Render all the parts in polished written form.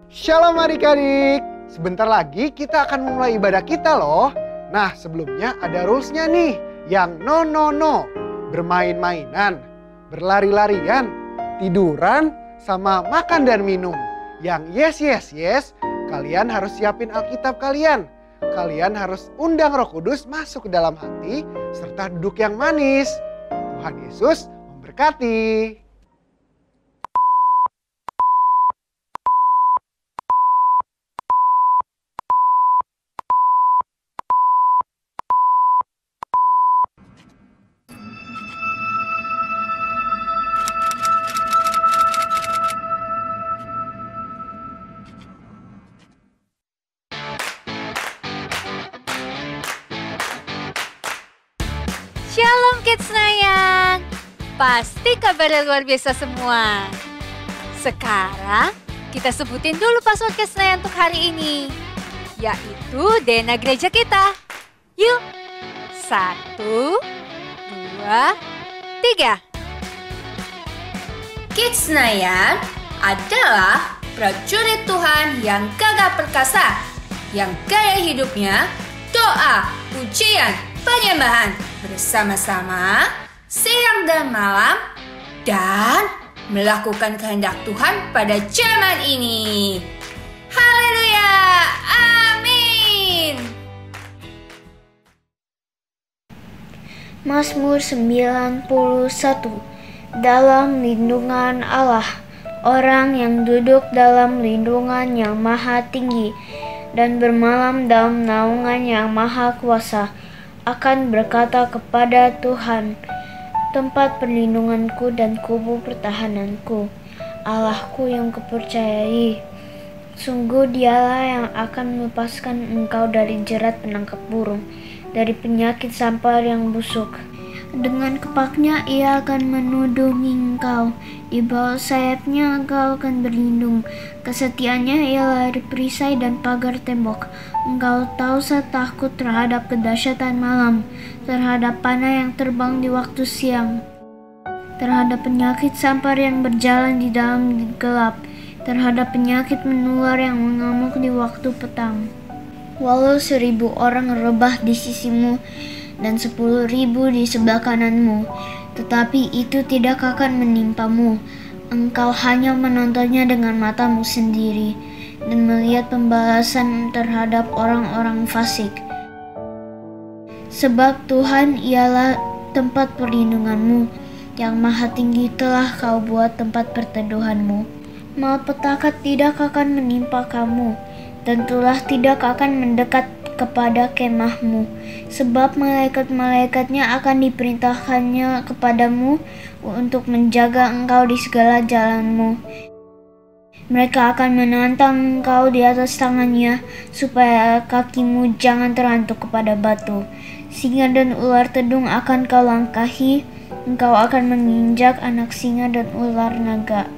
Shalom adik-adik, sebentar lagi kita akan memulai ibadah kita loh. Nah sebelumnya ada rulesnya nih, yang no, bermain-mainan, berlari-larian, tiduran, sama makan dan minum. Yang yes, kalian harus siapin Alkitab kalian. Kalian harus undang Roh Kudus masuk ke dalam hati, serta duduk yang manis. Tuhan Yesus memberkati. Shalom Kids Nayang, pasti kabarnya luar biasa semua. Sekarang kita sebutin dulu password Kids Nayang untuk hari ini, yaitu DNA gereja kita. Yuk, 1, 2, 3. Kids Nayang adalah prajurit Tuhan yang gagah perkasa, yang gaya hidupnya doa, pujian, penyembahan bersama-sama siang dan malam, dan melakukan kehendak Tuhan pada zaman ini. Haleluya, amin. Mazmur 91. Dalam lindungan Allah, orang yang duduk dalam lindungan yang maha tinggi dan bermalam dalam naungan yang maha kuasa akan berkata kepada Tuhan, tempat perlindunganku dan kubu pertahananku, Allahku yang kupercayai. Sungguh Dialah yang akan melepaskan engkau dari jerat penangkap burung, dari penyakit sampar yang busuk. Dengan kepaknya Ia akan menudungi engkau, di bawah sayapnya engkau akan berlindung. Kesetiaannya ialah perisai dan pagar tembok. Engkau tahu takut terhadap kedahsyatan malam, terhadap panah yang terbang di waktu siang, terhadap penyakit sampar yang berjalan di dalam gelap, terhadap penyakit menular yang mengamuk di waktu petang. Walau 1000 orang rebah di sisimu dan 10.000 di sebelah kananmu, tetapi itu tidak akan menimpamu. Engkau hanya menontonnya dengan matamu sendiri dan melihat pembalasan terhadap orang-orang fasik. Sebab Tuhan ialah tempat perlindunganmu, yang maha tinggi telah kau buat tempat perteduhanmu. Malapetaka tidak akan menimpa kamu, dan tulah tidak akan mendekat kepada kemahmu, sebab malaikat-malaikatnya akan diperintahkannya kepadamu untuk menjaga engkau di segala jalanmu. Mereka akan menantang engkau di atas tangannya, supaya kakimu jangan terantuk kepada batu. Singa dan ular tedung akan kau langkahi, engkau akan menginjak anak singa dan ular naga.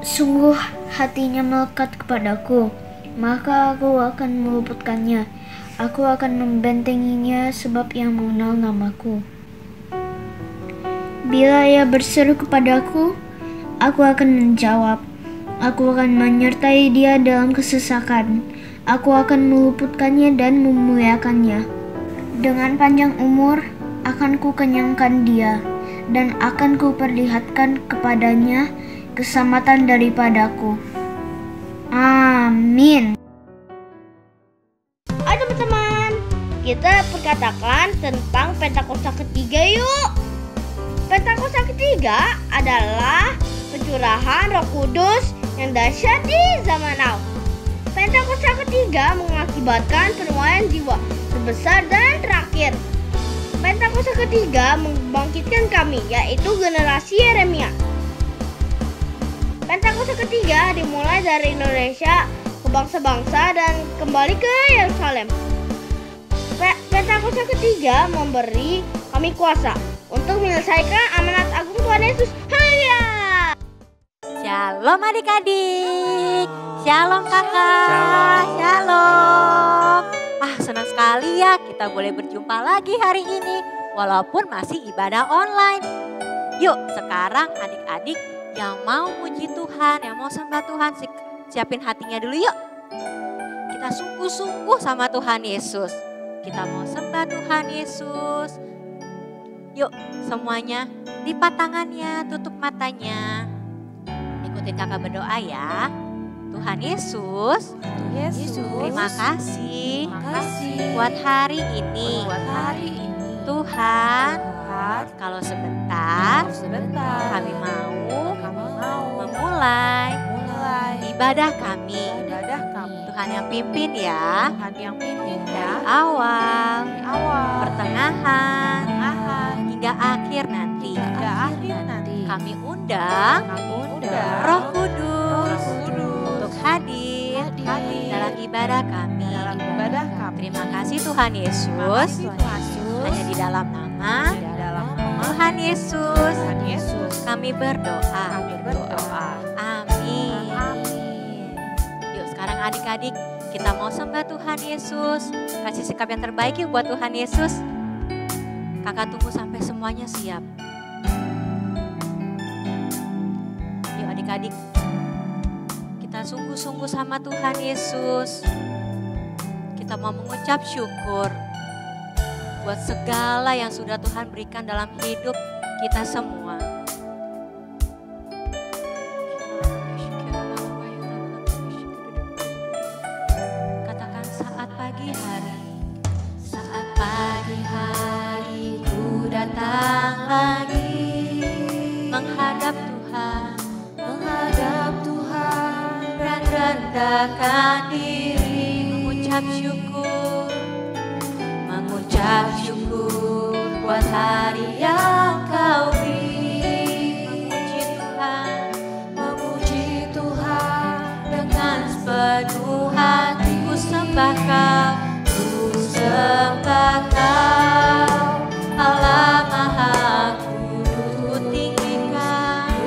Sungguh hatinya melekat kepadaku, maka aku akan meluputkannya. Aku akan membentenginya sebab Ia mengenal namaku. Bila Ia berseru kepadaku, aku akan menjawab. Aku akan menyertai dia dalam kesesakan. Aku akan meluputkannya dan memuliakannya. Dengan panjang umur akan kukenyangkan dia, dan akan kuperlihatkan kepadanya keselamatan daripadaku. Amin. Ayo teman-teman, kita perkatakan tentang Pentakosta ketiga yuk. Pentakosta ketiga adalah pencurahan Roh Kudus yang dahsyat di zaman now. Pentakosta ketiga mengakibatkan penuaian jiwa terbesar dan terakhir. Pentakosta ketiga membangkitkan kami, yaitu generasi Yeremia. Pentakosta ketiga dimulai dari Indonesia ke bangsa-bangsa dan kembali ke Yerusalem. Pentakosta ketiga memberi kami kuasa untuk menyelesaikan amanat agung Tuhan Yesus. Haleluya! Shalom adik-adik, shalom kakak, shalom. Senang sekali ya kita boleh berjumpa lagi hari ini, walaupun masih ibadah online. Yuk sekarang adik-adik yang mau puji Tuhan, yang mau sembah Tuhan, siapin hatinya dulu yuk. Kita sungguh-sungguh sama Tuhan Yesus. Kita mau sembah Tuhan Yesus. Yuk semuanya lipat tangannya, tutup matanya. Ikutin kakak berdoa ya. Tuhan Yesus, terima kasih buat hari ini. Tuhan, kalau sebentar kami mau memulai ibadah kami. Tuhan yang pimpin ya. Dari awal, pertengahan, hingga akhir nanti. Kami undang Roh Kudus untuk hadir dalam ibadah kami. Terima kasih Tuhan Yesus. Hanya di dalam nama Tuhan Yesus kami berdoa. Amin. Yuk sekarang adik-adik kita mau sembah Tuhan Yesus. Kasih sikap yang terbaik yuk buat Tuhan Yesus. Kakak tunggu sampai semuanya siap. Yuk adik-adik, kita sungguh-sungguh sama Tuhan Yesus. Kita mau mengucap syukur buat segala yang sudah Tuhan berikan dalam hidup kita semua. Katakan saat pagi hari ku datang lagi menghadap Tuhan dan rendahkan diri mengucap syukur buat hari yang Kau beri. Memuji Tuhan dengan sepenuh hati. Ku sembah Kau, Allah Maha Kudus. Ku tinggikan,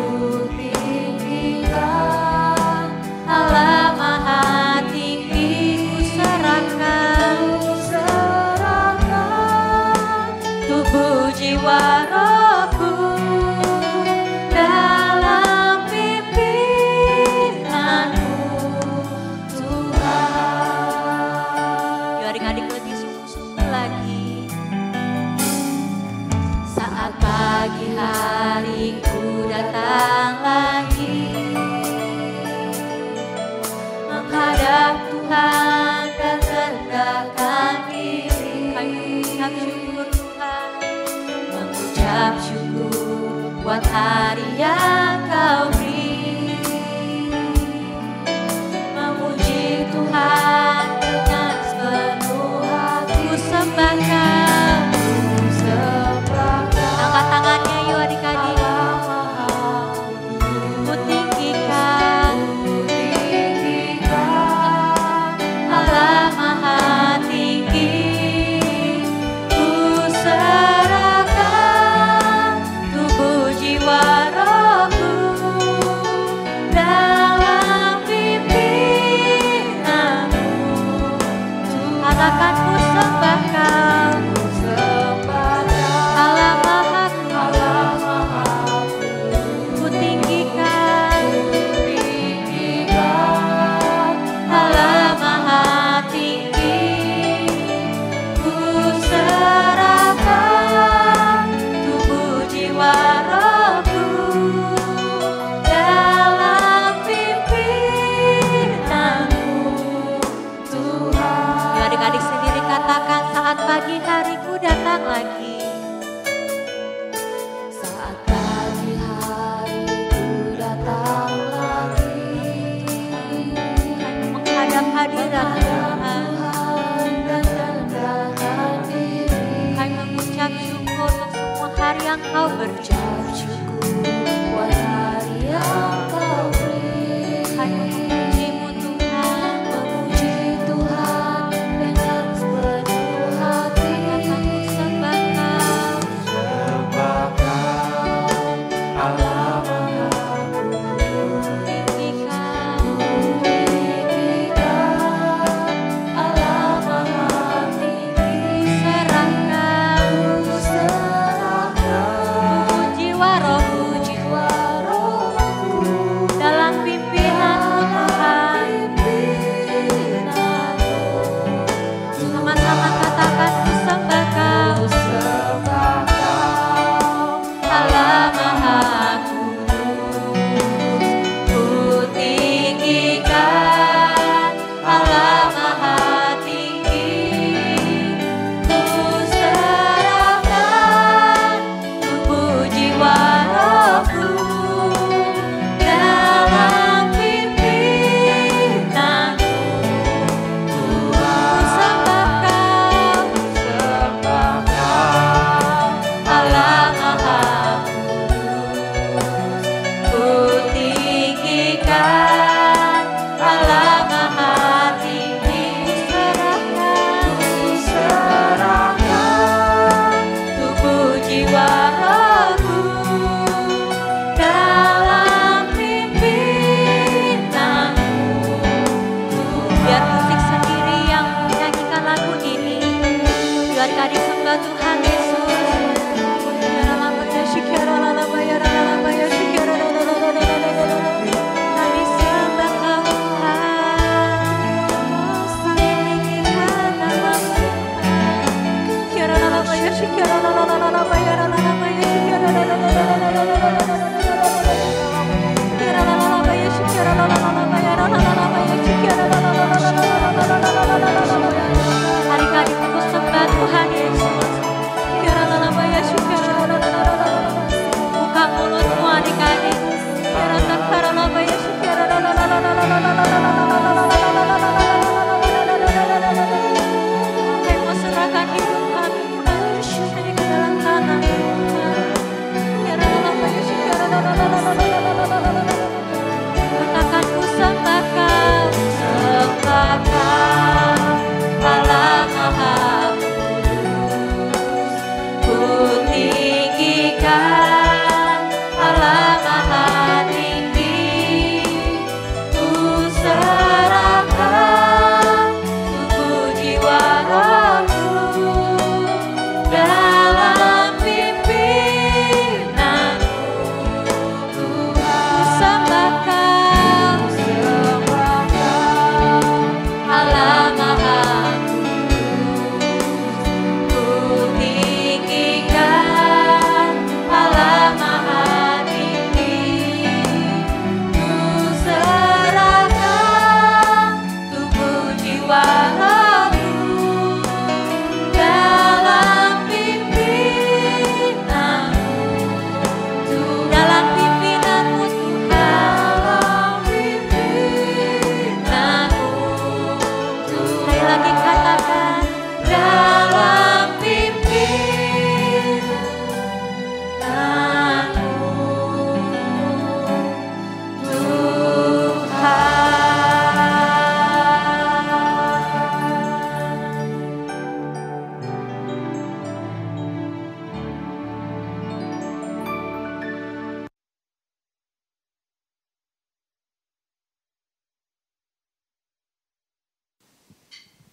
Allah Maha tinggi. Ku serahkan tubuh jiwa rohku dalam pimpinanmu Tuhan. Yuk adik-adik lebih sungguh-sungguh lagi. Saat pagi hari ku datang lagi menghadap Tuhan dan rendahkan diri. Mengucap syukur Tuhan, mengucap syukur buat hari yang Kau beri. Memuji Tuhan dengan sepenuh hati. Ku sembah Kau. Angkat tangannya yuk adik-adik. Ku tinggikan, Allah Maha tinggi. Ku serahkan tubuh jiwa rohku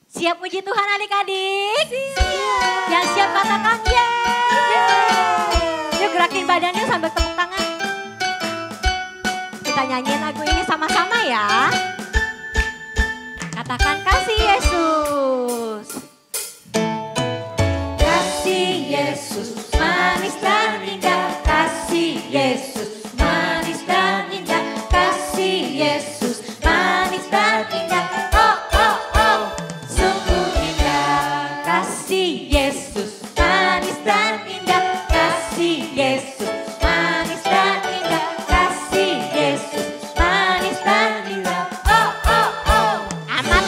Siap puji Tuhan adik-adik? Siap. Yang siap katakan yeay. Yuk gerakin badannya sambil tepuk tangan. Kita nyanyiin lagu ini sama-sama ya. Katakan kasih Yesus. Kasih Yesus manis dan indah. Kasih Yesus manis dan indah. Kasih Yesus manis dan indah. Oh oh oh, sungguh indah. Kasih Yesus manis dan indah. Kasih Yesus manis dan indah. Kasih Yesus manis dan indah. Oh oh oh, amat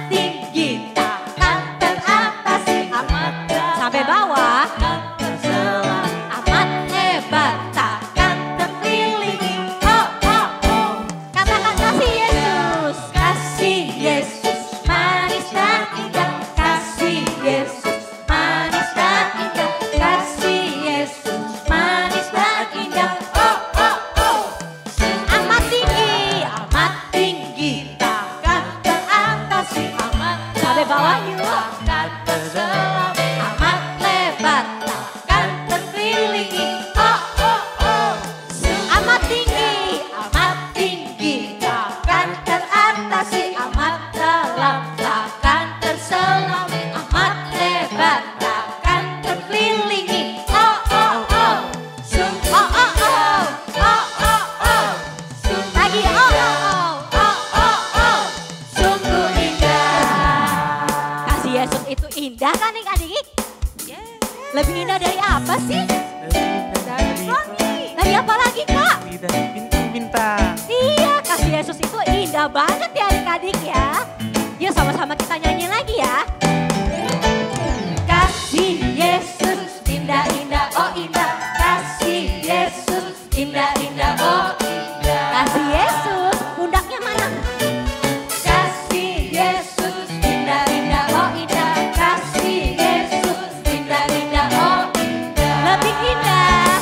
tinggi takkan teratasi. Amat sampai bawah. Amat hebat takkan terkelilingi. Oh oh oh, katakan kasih Yesus. Kasih Yesus manis dan indah. Kasih Yesus manis dan indah. Kasih Yesus manis dan indah. Oh oh oh, amat tinggi takkan teratasi. Amat sampai bawah yuk. Amat lebar takkan terkelilingi. Oh oh oh, amat tinggi takkan teratasi. Amat dalam takkan terselam. Amat lebar takkan terkelilingi. Oh oh oh, oh oh oh, oh oh oh, lagi oh oh oh, oh oh oh, sungguh indah. Kasih Yesus itu indah kan adik-adik? Lebih indah dari apa sih? Dari apa lagi kak? Dari bintang-bintang. Iya, kasih Yesus itu indah banget ya adik-adik ya. Yuk sama-sama kita nyanyi lagi ya. Kasih Yesus indah-indah, oh indah. Kasih Yesus indah-indah, oh indah. Kasih Yesus, pundaknya mana? Kasih Yesus indah-indah, oh indah. Kasih Yesus indah-indah, oh indah. Lebih indah.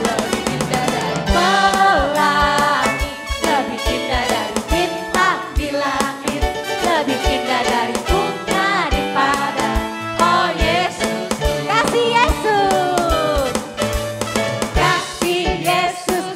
Lebih indah dari pelangi. Lebih indah dari bintang di langit. Lebih indah dari bunga di padang. Oh Yesus, kasih Yesus. Kasih Yesus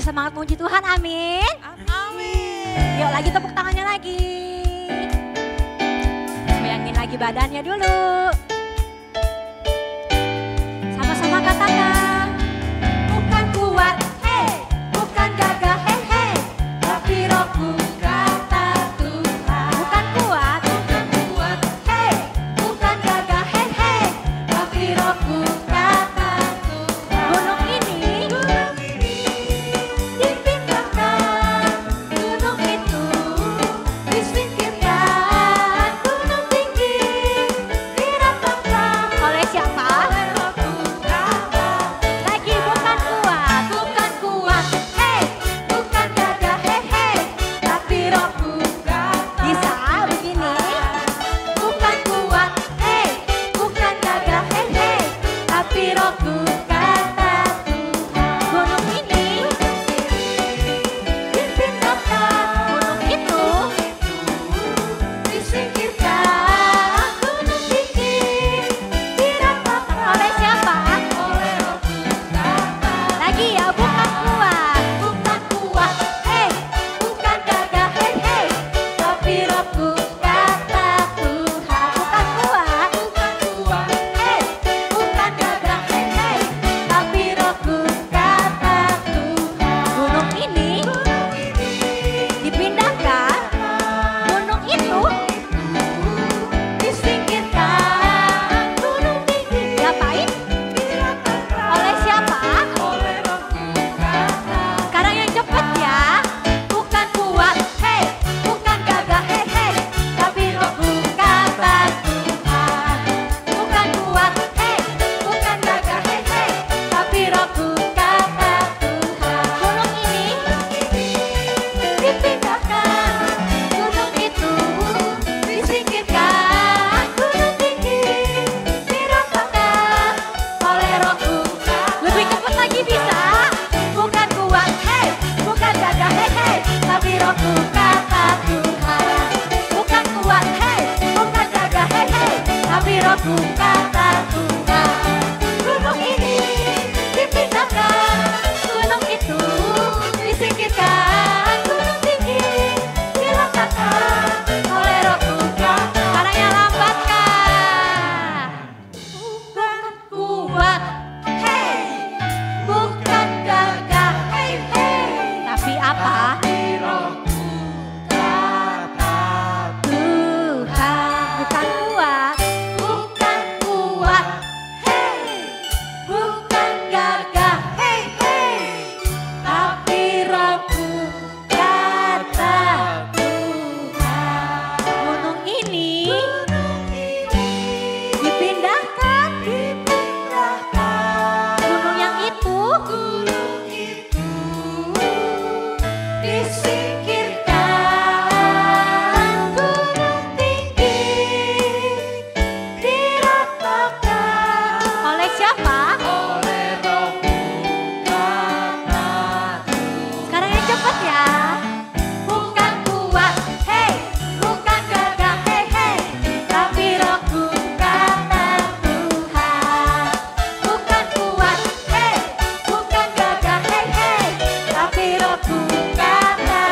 Masih semangat puji Tuhan, amin. Amin. Yuk lagi tepuk tangannya lagi. Goyangin lagi badannya dulu. Sama-sama katakan. Bukan kuat, hei. Bukan gagah, hei, hei. Tapi rohku kata Tuhan. Bukan kuat, hei. Bukan gagah, hei, hei. Tapi rohku kata Tuhan. Gunung ini dipindahkan, gunung itu disingkirkan, gunung tinggi diratakan. Oleh siapa? Oleh Roh Tuhan. Lagi bukan kuat, hei, bukan gagah, hei, hei, tapi rohku kata. Bisa begini? Bukan kuat, hei, bukan gagah, hei, hei, tapi rohku kata Tuhan. Gunung ini dipindahkan, gunung itu disingkirkan, gunung tinggi diratakan. Oleh siapa? Oleh Roh Tuhan. Lagi ya, bukan kuat, hei, bukan gagah, hei, hei, tapi rohku kata Tuhan. Bukan kuat, hei, bukan gagah, hei, hei, tapi rohku kata Tuhan. Gunung ini dipindahkan, gunung itu disingkirkan, gunung tinggi diapain? Oleh siapa? Oleh Roh Tuhan. Sekarang yang cepet ya. Bukan kuat, hei, bukan gagah, hei, hei, tapi rohku kata Tuhan. Bukan kuat, hei, bukan gagah, hei, hei, tapi rohku kata Tuhan. Gunung ini dipindahkan, gunung itu disingkirkan, gunung tinggi diratakan oleh Roh Tuhan. Lebih cepat lagi bisa. Bukan kuat, hei, bukan gagah, hei, hei, tapi rohku kata Tuhan. Bukan kuat, hei, bukan gagah, hei, hei, tapi rohku kata Tuhan. Gunung ini dipindahkan, gunung itu disingkirkan, gunung tinggi diratakan oleh Roh Tuhan. Caranya lambatkan. Bukan kuat, hei, bukan gagah, hei, hei, tapi apa? Tuhan. Bukan kuat, hei, bukan gagah, hei, hei, tapi rohku kata Tuhan. Gunung ini dipindahkan, gunung yang itu disingkirkan, gunung tinggi diratakan. Oleh siapa? Oleh Roh Tuhan. Sekarang yang cepat ya. Bukan kuat, hei, bukan gagah, hei, hei, tapi rohku kata Tuhan. Bukan kuat, hei, bukan gagah, hei, hei, tapi rohku kata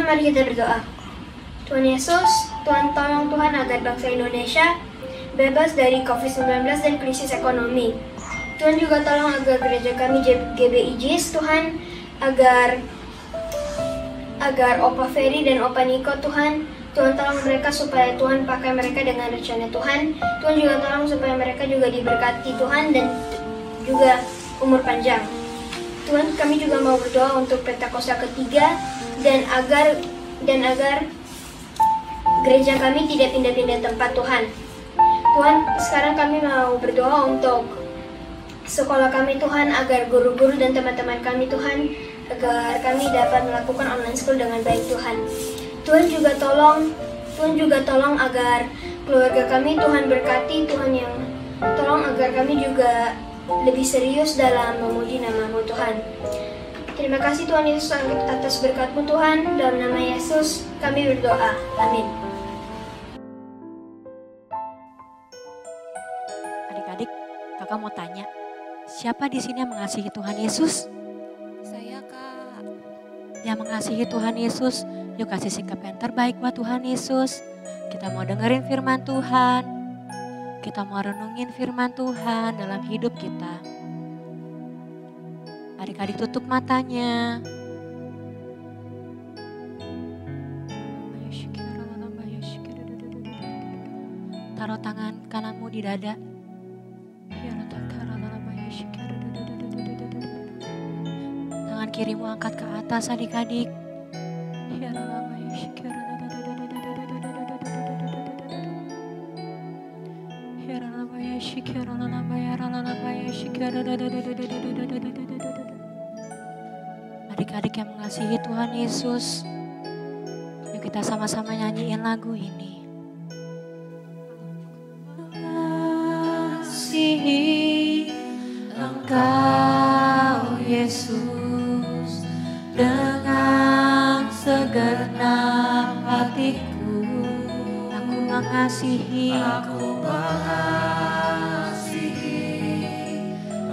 mari kita berdoa. Tuhan Yesus, Tuhan tolong Tuhan agar bangsa Indonesia bebas dari COVID-19 dan krisis ekonomi. Tuhan juga tolong agar gereja kami GBI JIS, Tuhan, agar Opa Ferry dan Opa Niko, Tuhan tolong mereka supaya Tuhan pakai mereka dengan rencana Tuhan. Tuhan juga tolong supaya mereka juga diberkati Tuhan dan juga umur panjang. Tuhan, kami juga mau berdoa untuk Pentakosta ketiga dan agar gereja kami tidak pindah-pindah tempat, Tuhan. Tuhan, sekarang kami mau berdoa untuk sekolah kami, Tuhan, agar guru-guru dan teman-teman kami, Tuhan, agar kami dapat melakukan online school dengan baik, Tuhan. Tuhan juga tolong agar keluarga kami, Tuhan berkati, Tuhan yang tolong agar kami juga lebih serius dalam memuji nama-Mu, Tuhan. Terima kasih Tuhan Yesus atas berkat-Mu, Tuhan. Dalam nama Yesus kami berdoa. Amin. Adik-adik, kakak mau tanya, siapa di sini yang mengasihi Tuhan Yesus? Saya, Kak. Yang mengasihi Tuhan Yesus, yuk kasih sikap yang terbaik buat Tuhan Yesus. Kita mau dengerin firman Tuhan. Kita mau renungin firman Tuhan dalam hidup kita. Adik-adik tutup matanya. Taruh tangan kananmu di dada. Tangan kirimu angkat ke atas, adik-adik. Adik-adik yang mengasihi Tuhan Yesus, yuk kita sama-sama nyanyiin lagu ini. Mengasihi Engkau Yesus dengan segenap hatiku. Aku mengasihi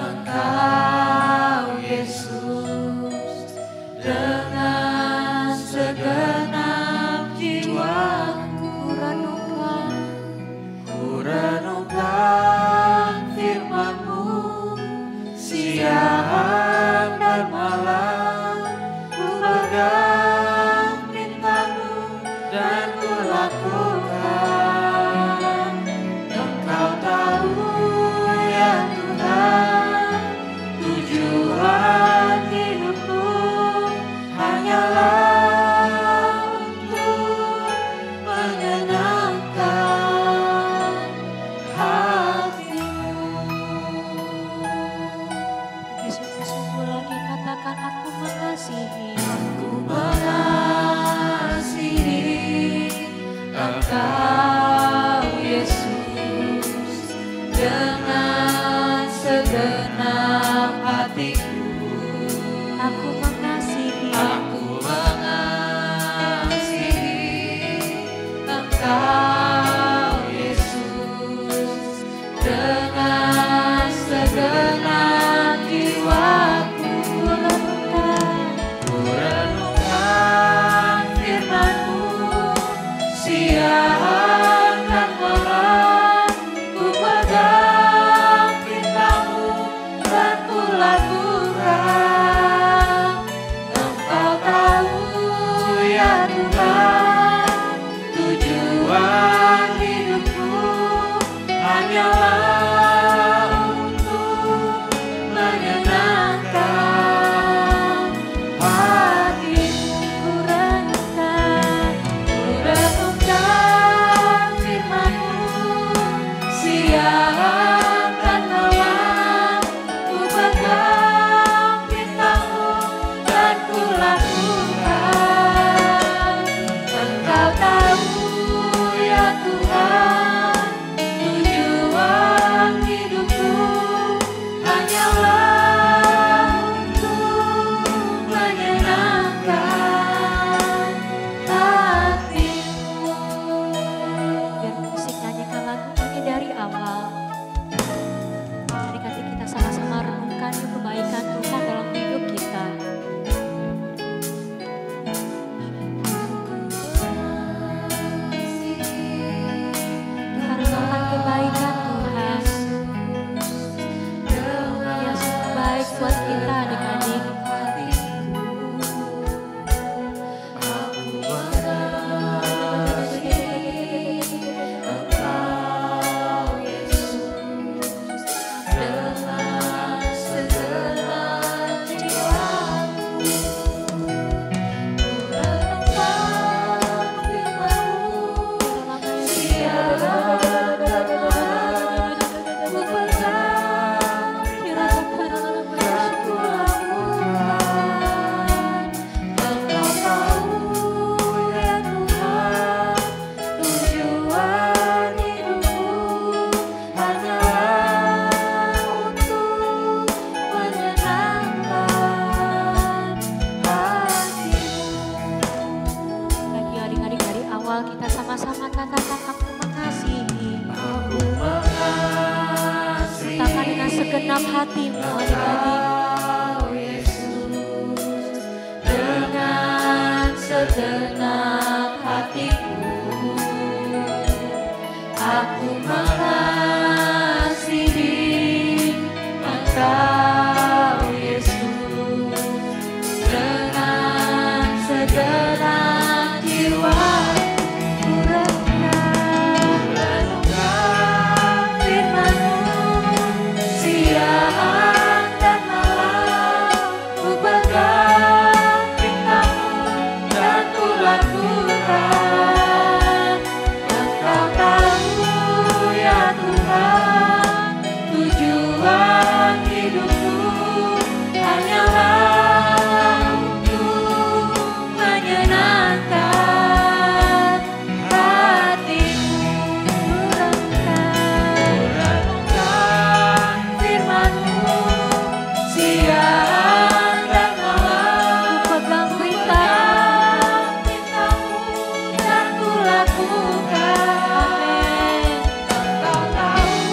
Engkau Yesus dengan segenap jiwaku. Ku renungkan firman-Mu siang dan malam. Ku pegang perintah-Mu dan ku lakukan. Engkau tahu ya Tuhan, ku awal kita sama-sama katakan aku mengasihi. Aku mengasihi. Katakan dengan segenap hatimu adik-adik. Dengan segenap hatiku, aku mengasihi Engkau Yesus. Dengan segenap jiwa ku renungkan firman-Mu siang dan malam, ku pegang perintah-Mu dan ku lakukan. Engkau tahu ya Tuhan, tujuan hidupku hanyalah untuk menyenangkan hati-Mu. Renungkan firman-Mu siang dan malam, Ku pegang perintah. perintah-Mu dan ku lakukan. Engkau tahu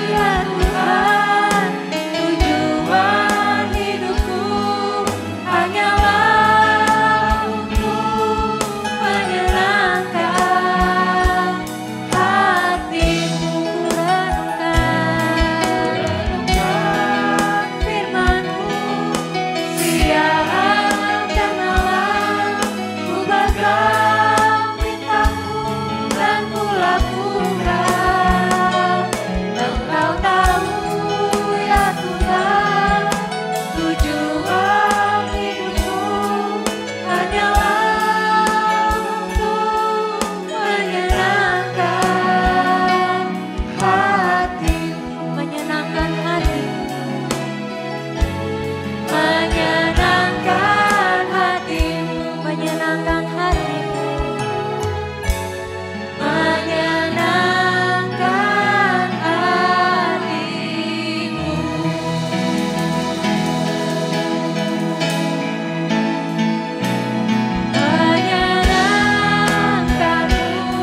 ya Tuhan, tujuan hidupku hanyalah untuk menyenangkan hati-Mu. Renungkan firman-Mu siang dan malam, ku pegang perintah-Mu dan ku lakukan. Engkau tahu ya Tuhan, tujuan hidupku hanyalah untuk menyenangkan hati-Mu. Menyenangkan hati. Menyenangkan hati-Mu. Menyenangkan hati. Menyenangkan hati-Mu. Menyenangkan-Mu,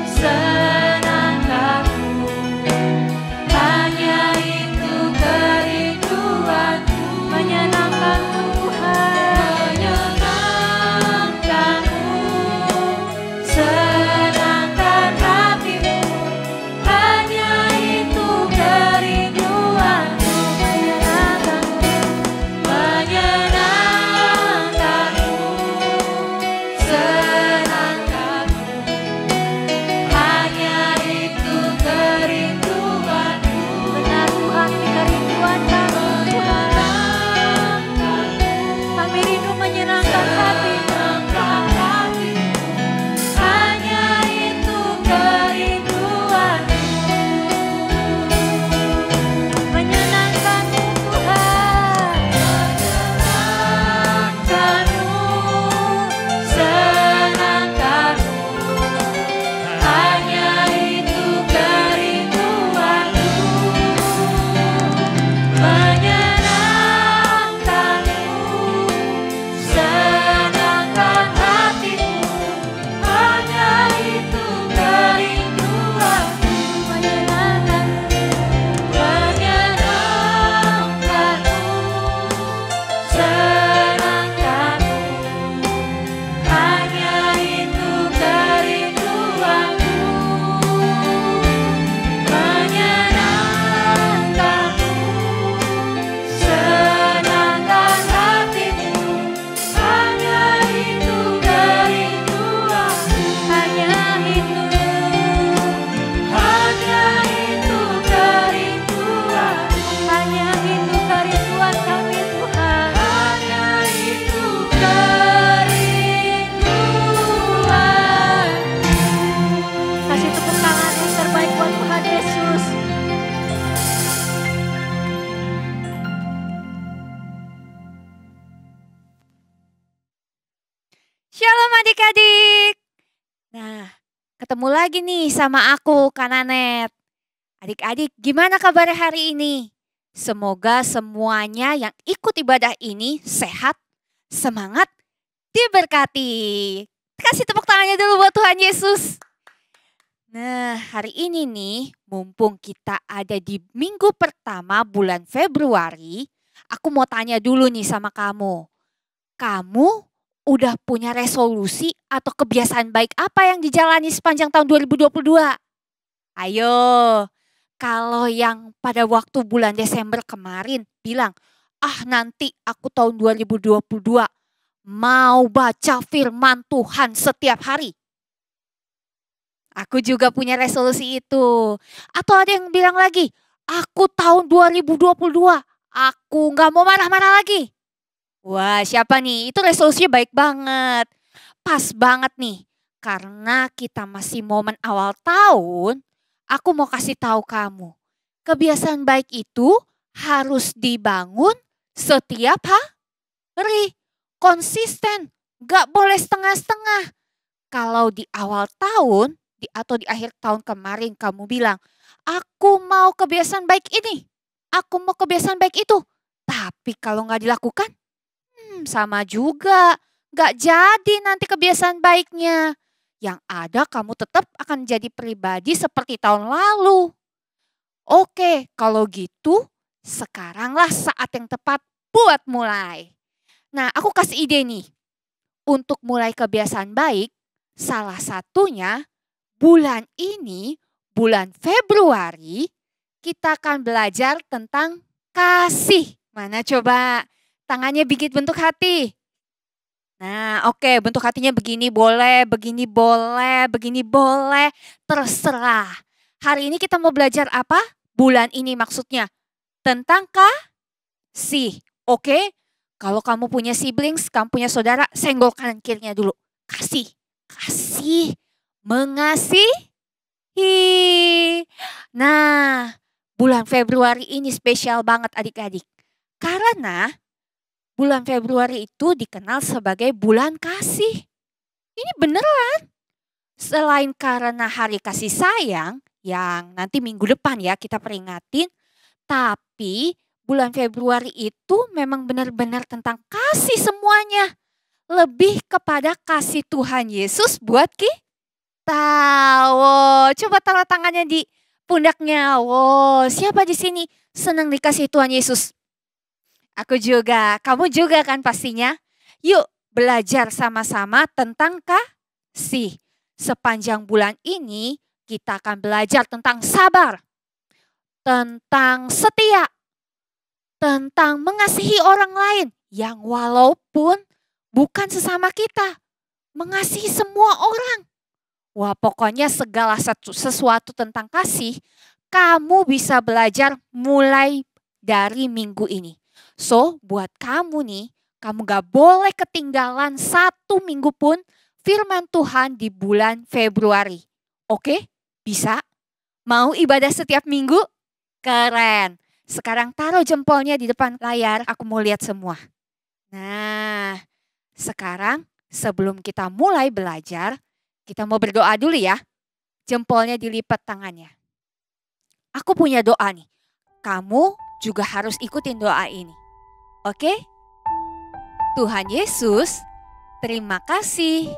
senangkan-Mu, hanya itu kerinduan-Ku. Menyenangkan Tuhan. Menyenangkan-Mu, senangkan hati-Mu, hanya itu kerinduan-Ku. Menyenangkan-Mu, senangkan-Mu, hanya itu kerinduan-Ku. Benar Tuhan, di kerinduan kami Tuhan. Kami rindu menyenangkan hati-Mu. Hanya itu kerinduan-Ku. Menyenangkan-Mu Tuhan. Menyenangkan-Mu, senangkan-Mu, hanya itu kerinduan-Ku. Menyenangkan-Mu, senangkan hati-Mu, hanya itu kerinduan-Ku. Menyenangkan-Mu, senangkan-Mu, hanya itu kerinduan-Ku. Menyenangkan-Mu, senangkan hati-Mu, hanya itu kerinduan-Ku. Hanya itu kerinduan-Ku. Hanya itu kerinduan kami Tuhan. Hanya itu kerinduan. Kasih tepuk tangan yang terbaik buat Tuhan Yesus. Shalom adik-adik. Nah, ketemu lagi nih sama aku, Kananet. Adik-adik, gimana kabar hari ini? Semoga semuanya yang ikut ibadah ini sehat, semangat, diberkati. Kasih tepuk tangannya dulu buat Tuhan Yesus. Nah, hari ini nih, mumpung kita ada di minggu pertama bulan Februari, aku mau tanya dulu nih sama kamu. Kamu udah punya resolusi atau kebiasaan baik apa yang dijalani sepanjang tahun 2022? Ayo, kalau yang pada waktu bulan Desember kemarin bilang, nanti aku tahun 2022 mau baca firman Tuhan setiap hari. Aku juga punya resolusi itu. Atau ada yang bilang lagi, aku tahun 2022, aku gak mau marah-marah lagi. Wah, siapa nih? Itu resolusinya baik banget. Pas banget nih. Karena kita masih momen awal tahun, aku mau kasih tahu kamu. Kebiasaan baik itu harus dibangun setiap hari. Konsisten, gak boleh setengah-setengah. Kalau di awal tahun, atau di akhir tahun kemarin kamu bilang, aku mau kebiasaan baik ini, aku mau kebiasaan baik itu. Tapi kalau gak dilakukan, sama juga, gak jadi nanti kebiasaan baiknya. Yang ada kamu tetap akan jadi pribadi seperti tahun lalu. Oke, kalau gitu sekaranglah saat yang tepat buat mulai. Nah, aku kasih ide nih. Untuk mulai kebiasaan baik, salah satunya bulan ini, bulan Februari, kita akan belajar tentang kasih. Mana coba? Tangannya bikin bentuk hati. Nah, oke, bentuk hatinya begini boleh, begini boleh, begini boleh, terserah. Hari ini kita mau belajar apa? Bulan ini maksudnya tentang kasih. Oke? Kalau kamu punya siblings, kamu punya saudara, senggol kanan kirinya dulu. Kasih, kasih, mengasihi. Nah, bulan Februari ini spesial banget adik-adik. Karena bulan Februari itu dikenal sebagai bulan kasih. Ini beneran. Selain karena hari kasih sayang, yang nanti minggu depan ya kita peringatin. Tapi bulan Februari itu memang benar-benar tentang kasih semuanya. Lebih kepada kasih Tuhan Yesus buat kita. Wow, coba taruh tangannya di pundaknya. Wow, siapa di sini senang dikasih Tuhan Yesus? Aku juga, kamu juga kan pastinya. Yuk belajar sama-sama tentang kasih. Sepanjang bulan ini kita akan belajar tentang sabar, tentang setia, tentang mengasihi orang lain yang walaupun bukan sesama kita, mengasihi semua orang. Wah, pokoknya segala sesuatu tentang kasih, kamu bisa belajar mulai dari minggu ini. So, buat kamu nih, kamu gak boleh ketinggalan 1 minggu pun firman Tuhan di bulan Februari. Oke? Bisa? Mau ibadah setiap minggu? Keren. Sekarang taruh jempolnya di depan layar, aku mau lihat semua. Nah, sekarang sebelum kita mulai belajar, kita mau berdoa dulu ya. Jempolnya dilipat tangannya. Aku punya doa nih. Kamu juga harus ikutin doa ini. Oke? Tuhan Yesus, terima kasih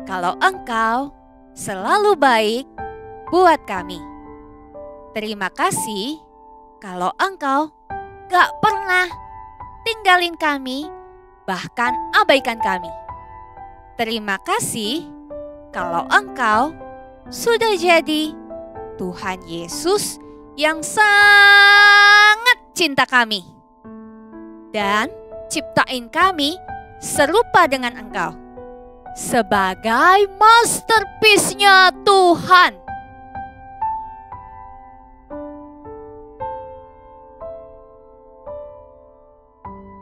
kalau Engkau selalu baik buat kami. Terima kasih kalau Engkau gak pernah tinggalin kami, bahkan abaikan kami. Terima kasih kalau Engkau sudah jadi Tuhan Yesus yang sangat cinta kami. Dan ciptain kami serupa dengan Engkau. Sebagai masterpiece-nya Tuhan.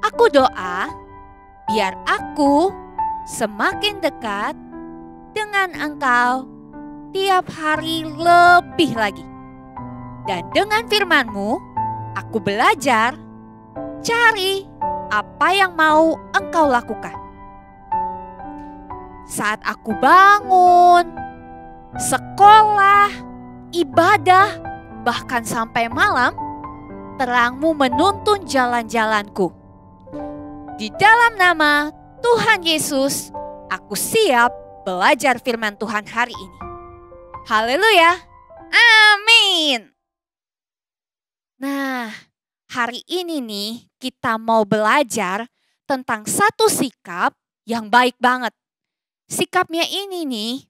Aku doa biar aku semakin dekat dengan Engkau tiap hari lebih lagi. Dan dengan firman-Mu, aku belajar cari apa yang mau Engkau lakukan. Saat aku bangun, sekolah, ibadah, bahkan sampai malam, terang-Mu menuntun jalan-jalanku. Di dalam nama Tuhan Yesus, aku siap belajar firman Tuhan hari ini. Haleluya. Amin. Nah, hari ini nih kita mau belajar tentang satu sikap yang baik banget. Sikapnya ini nih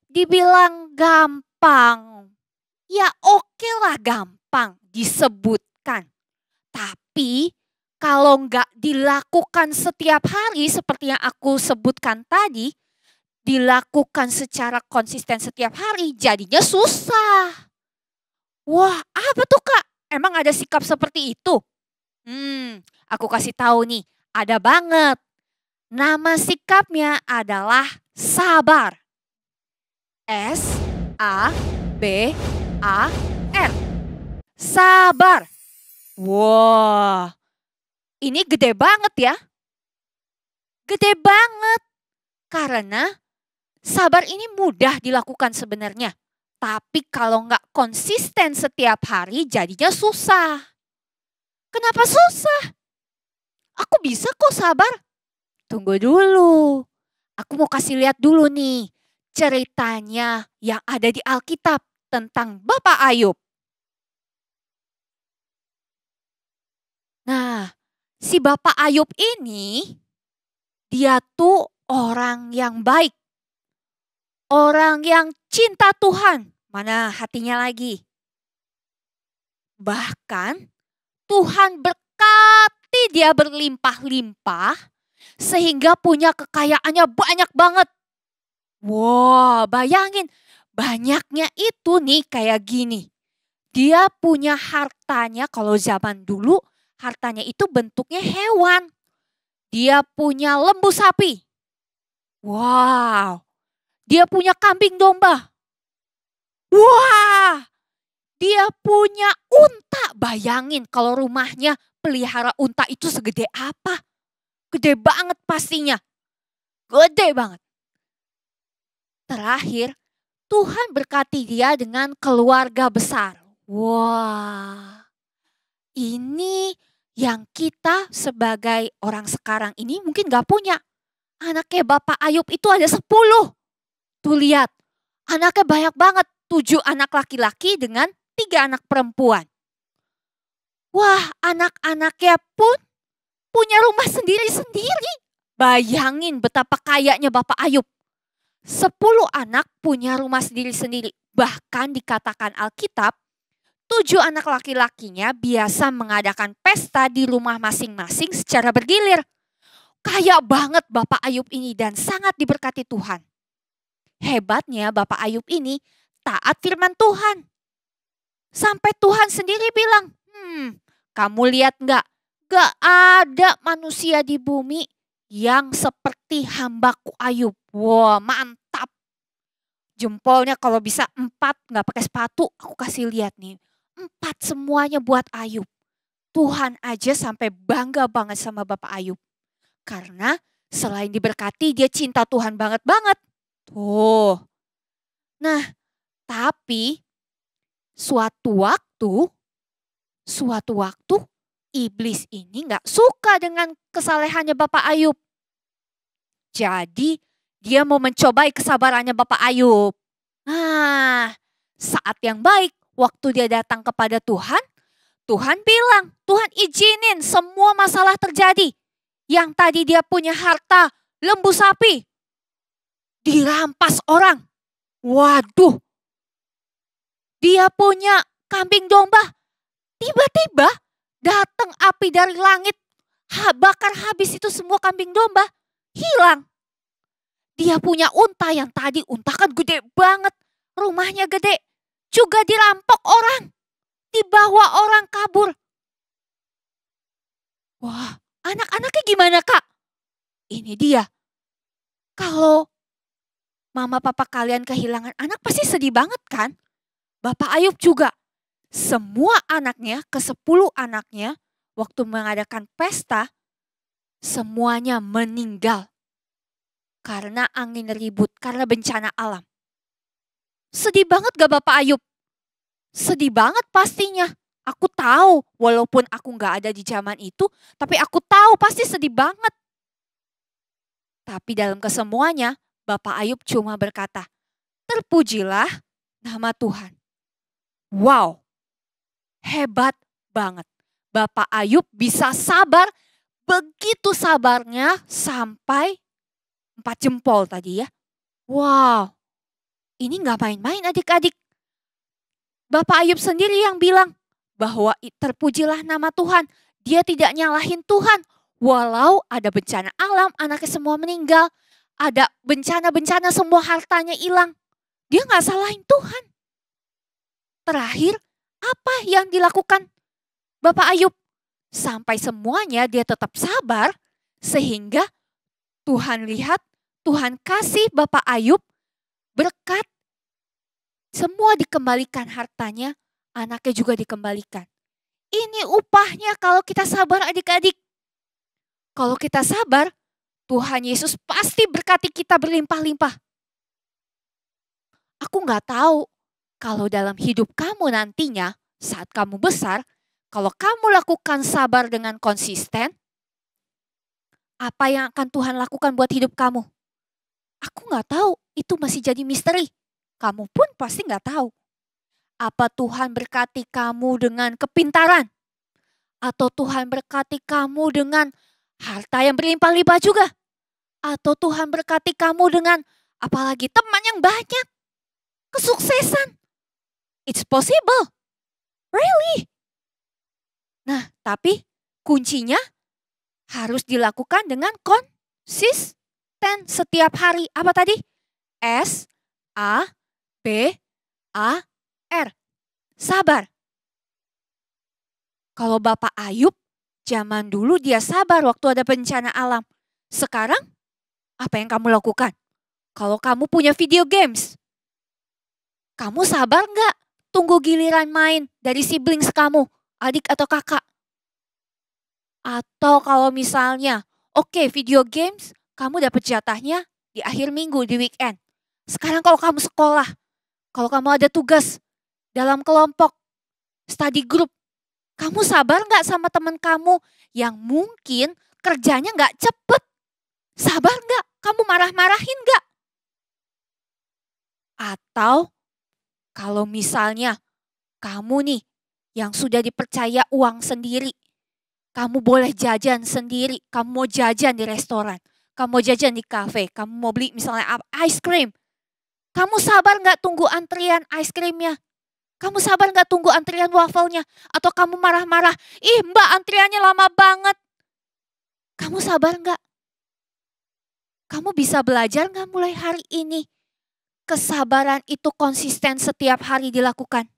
dibilang gampang. Ya oke lah gampang disebutkan. Tapi kalau nggak dilakukan setiap hari seperti yang aku sebutkan tadi, dilakukan secara konsisten setiap hari jadinya susah. Wah, apa tuh Kak? Emang ada sikap seperti itu? Aku kasih tahu nih, ada banget. Nama sikapnya adalah sabar. S-A-B-A-R. Sabar. Wah, ini gede banget ya. Gede banget. Karena sabar ini mudah dilakukan sebenarnya. Tapi kalau nggak konsisten setiap hari jadinya susah. Kenapa susah? Aku bisa kok sabar. Tunggu dulu. Aku mau kasih lihat dulu nih ceritanya yang ada di Alkitab tentang Bapak Ayub. Nah, si Bapak Ayub ini dia tuh orang yang baik. Orang yang cinta Tuhan, mana hatinya lagi. Bahkan Tuhan berkati dia berlimpah-limpah sehingga punya kekayaannya banyak banget. Wah, bayangin banyaknya itu nih kayak gini. Dia punya hartanya kalau zaman dulu hartanya itu bentuknya hewan. Dia punya lembu sapi. Wow. Dia punya kambing domba. Wah, dia punya unta. Bayangin kalau rumahnya pelihara unta itu segede apa. Gede banget pastinya. Gede banget. Terakhir, Tuhan berkati dia dengan keluarga besar. Wah, ini yang kita sebagai orang sekarang ini mungkin gak punya. Anaknya Bapak Ayub itu ada 10. Tuh lihat, anaknya banyak banget. 7 anak laki-laki dengan 3 anak perempuan. Wah, anak-anaknya pun punya rumah sendiri-sendiri. Bayangin betapa kayanya Bapak Ayub. 10 anak punya rumah sendiri-sendiri. Bahkan dikatakan Alkitab, 7 anak laki-lakinya biasa mengadakan pesta di rumah masing-masing secara bergilir. Kaya banget Bapak Ayub ini dan sangat diberkati Tuhan. Hebatnya Bapak Ayub ini taat firman Tuhan. Sampai Tuhan sendiri bilang, kamu lihat gak ada manusia di bumi yang seperti hambaku Ayub. Wah, mantap. Jempolnya kalau bisa 4 gak pakai sepatu, aku kasih lihat nih. 4 semuanya buat Ayub. Tuhan aja sampai bangga banget sama Bapak Ayub. Karena selain diberkati dia cinta Tuhan banget-banget. Tuh. Nah, tapi suatu waktu iblis ini gak suka dengan kesalehannya Bapak Ayub. Jadi dia mau mencobai kesabarannya Bapak Ayub. Nah, saat yang baik waktu dia datang kepada Tuhan, Tuhan bilang, Tuhan izinin semua masalah terjadi. Yang tadi dia punya harta lembu sapi, dirampas orang. Waduh, dia punya kambing domba. Tiba-tiba datang api dari langit, bakar habis itu semua kambing domba, hilang. Dia punya unta yang tadi unta kan gede banget, rumahnya gede, juga dirampok orang, dibawa orang kabur. Wah, anak-anaknya gimana Kak? Ini dia. Kalau mama papa kalian kehilangan anak pasti sedih banget kan? Bapak Ayub juga. Semua anaknya, ke-10 anaknya, waktu mengadakan pesta, semuanya meninggal. Karena angin ribut, karena bencana alam. Sedih banget gak Bapak Ayub? Sedih banget pastinya. Aku tahu, walaupun aku gak ada di zaman itu, tapi aku tahu pasti sedih banget. Tapi dalam kesemuanya, Bapak Ayub cuma berkata, terpujilah nama Tuhan. Wow, hebat banget. Bapak Ayub bisa sabar, begitu sabarnya sampai 4 jempol tadi ya. Wow, ini gak main-main adik-adik. Bapak Ayub sendiri yang bilang bahwa terpujilah nama Tuhan. Dia tidak nyalahin Tuhan. Walau ada bencana alam, anaknya semua meninggal. Ada bencana-bencana, semua hartanya hilang. Dia gak salahin Tuhan. Terakhir, apa yang dilakukan Bapak Ayub? Sampai semuanya dia tetap sabar. Sehingga Tuhan lihat, Tuhan kasih Bapak Ayub berkat. Semua dikembalikan hartanya, anaknya juga dikembalikan. Ini upahnya kalau kita sabar adik-adik. Kalau kita sabar, Tuhan Yesus pasti berkati kita berlimpah-limpah. Aku gak tahu kalau dalam hidup kamu nantinya saat kamu besar, kalau kamu lakukan sabar dengan konsisten, apa yang akan Tuhan lakukan buat hidup kamu? Aku gak tahu, itu masih jadi misteri. Kamu pun pasti gak tahu. Apa Tuhan berkati kamu dengan kepintaran? Atau Tuhan berkati kamu dengan harta yang berlimpah-limpah juga? Atau Tuhan berkati kamu dengan apalagi teman yang banyak? Kesuksesan. It's possible. Really. Nah, tapi kuncinya harus dilakukan dengan konsisten setiap hari. Apa tadi? S-A-B-A-R. Sabar. Kalau Bapak Ayub, zaman dulu dia sabar waktu ada bencana alam. Sekarang, apa yang kamu lakukan? Kalau kamu punya video games, kamu sabar nggak tunggu giliran main dari siblings kamu, adik atau kakak? Atau kalau misalnya, oke, video games, kamu dapat jatahnya di akhir minggu, di weekend. Sekarang kalau kamu sekolah, kalau kamu ada tugas dalam kelompok, study group, kamu sabar nggak sama teman kamu yang mungkin kerjanya nggak cepet? Sabar nggak? Kamu marah-marahin nggak? Atau kalau misalnya kamu nih yang sudah dipercaya uang sendiri, kamu boleh jajan sendiri, kamu mau jajan di restoran, kamu mau jajan di kafe, kamu mau beli misalnya ice cream. Kamu sabar nggak tunggu antrian ice creamnya? Kamu sabar nggak tunggu antrian wafelnya? Atau kamu marah-marah, ih mbak antriannya lama banget. Kamu sabar nggak? Kamu bisa belajar nggak mulai hari ini? Kesabaran itu konsisten setiap hari dilakukan.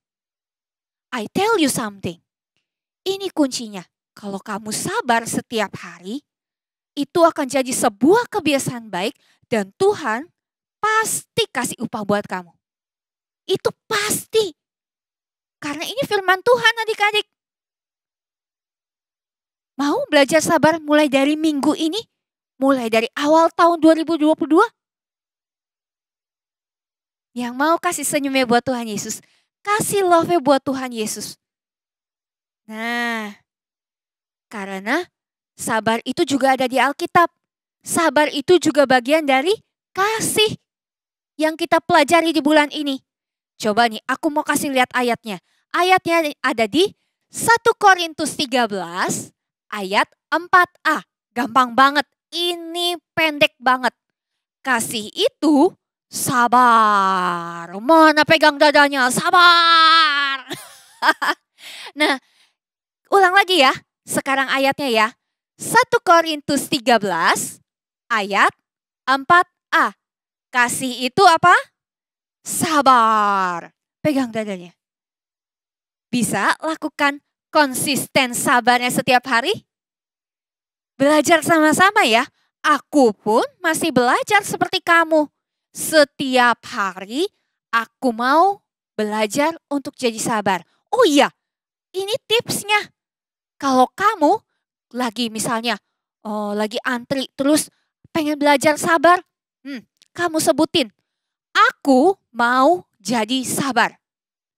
I tell you something. Ini kuncinya. Kalau kamu sabar setiap hari, itu akan jadi sebuah kebiasaan baik dan Tuhan pasti kasih upah buat kamu. Itu pasti. Karena ini firman Tuhan adik-adik. Mau belajar sabar mulai dari minggu ini? Mulai dari awal tahun 2022? Yang mau kasih senyumnya buat Tuhan Yesus. Kasih love-nya buat Tuhan Yesus. Nah, karena sabar itu juga ada di Alkitab. Sabar itu juga bagian dari kasih yang kita pelajari di bulan ini. Coba nih, aku mau kasih lihat ayatnya. Ayatnya ada di 1 Korintus 13 ayat 4a. Gampang banget. Ini pendek banget. Kasih itu sabar. Mana pegang dadanya? Sabar. Nah, ulang lagi ya. Sekarang ayatnya ya. 1 Korintus 13 ayat 4a. Kasih itu apa? Sabar. Pegang dadanya. Bisa lakukan konsisten sabarnya setiap hari? Belajar sama-sama ya. Aku pun masih belajar seperti kamu. Setiap hari aku mau belajar untuk jadi sabar. Oh iya, ini tipsnya. Kalau kamu lagi misalnya, lagi antri terus pengen belajar sabar. Kamu sebutin, aku mau jadi sabar.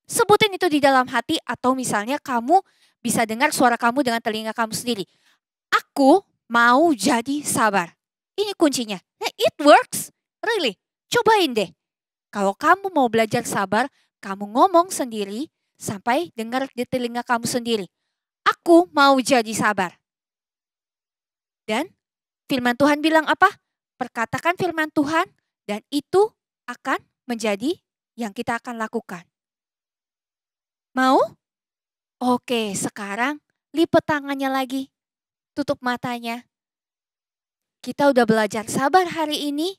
Sebutin itu di dalam hati atau misalnya kamu bisa dengar suara kamu dengan telinga kamu sendiri. Aku mau jadi sabar. Ini kuncinya. It works, really. Cobain deh. Kalau kamu mau belajar sabar, kamu ngomong sendiri sampai dengar di telinga kamu sendiri. Aku mau jadi sabar. Dan firman Tuhan bilang apa? Perkatakan firman Tuhan dan itu akan menjadi yang kita akan lakukan. Mau? Oke, sekarang lipat tangannya lagi. Tutup matanya. Kita udah belajar sabar hari ini.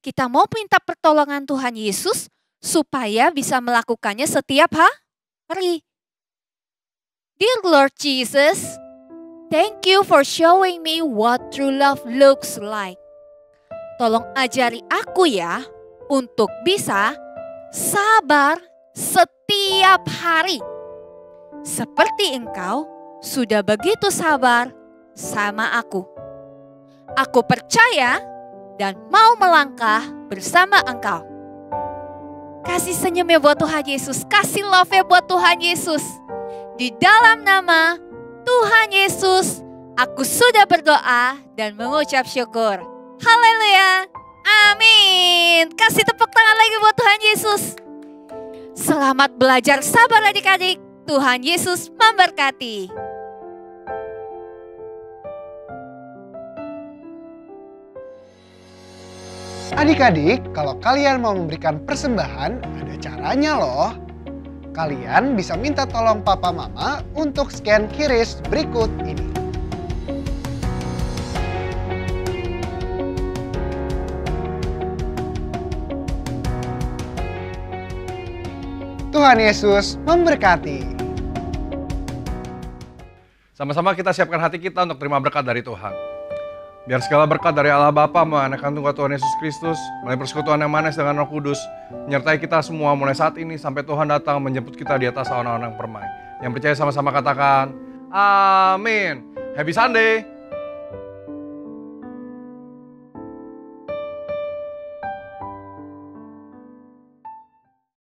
Kita mau minta pertolongan Tuhan Yesus supaya bisa melakukannya setiap hari. Dear Lord Jesus, thank you for showing me what true love looks like. Tolong ajari aku ya untuk bisa sabar setiap hari. Seperti Engkau sudah begitu sabar sama aku. Aku percaya dan mau melangkah bersama Engkau. Kasih senyumnya buat Tuhan Yesus, kasih love-nya buat Tuhan Yesus. Di dalam nama Tuhan Yesus, aku sudah berdoa dan mengucap syukur. Haleluya. Amin. Kasih tepuk tangan lagi buat Tuhan Yesus. Selamat belajar sabar adik-adik. Tuhan Yesus memberkati. Adik-adik, kalau kalian mau memberikan persembahan, ada caranya loh. Kalian bisa minta tolong papa mama untuk scan QRIS berikut ini. Tuhan Yesus memberkati. Sama-sama kita siapkan hati kita untuk terima berkat dari Tuhan. Biar segala berkat dari Allah Bapa, anak kandung Tuhan Yesus Kristus, melalui persekutuan yang manis dengan Roh Kudus, menyertai kita semua mulai saat ini sampai Tuhan datang menjemput kita di atas awan-awan yang permai. Yang percaya sama-sama katakan, amin. Happy Sunday.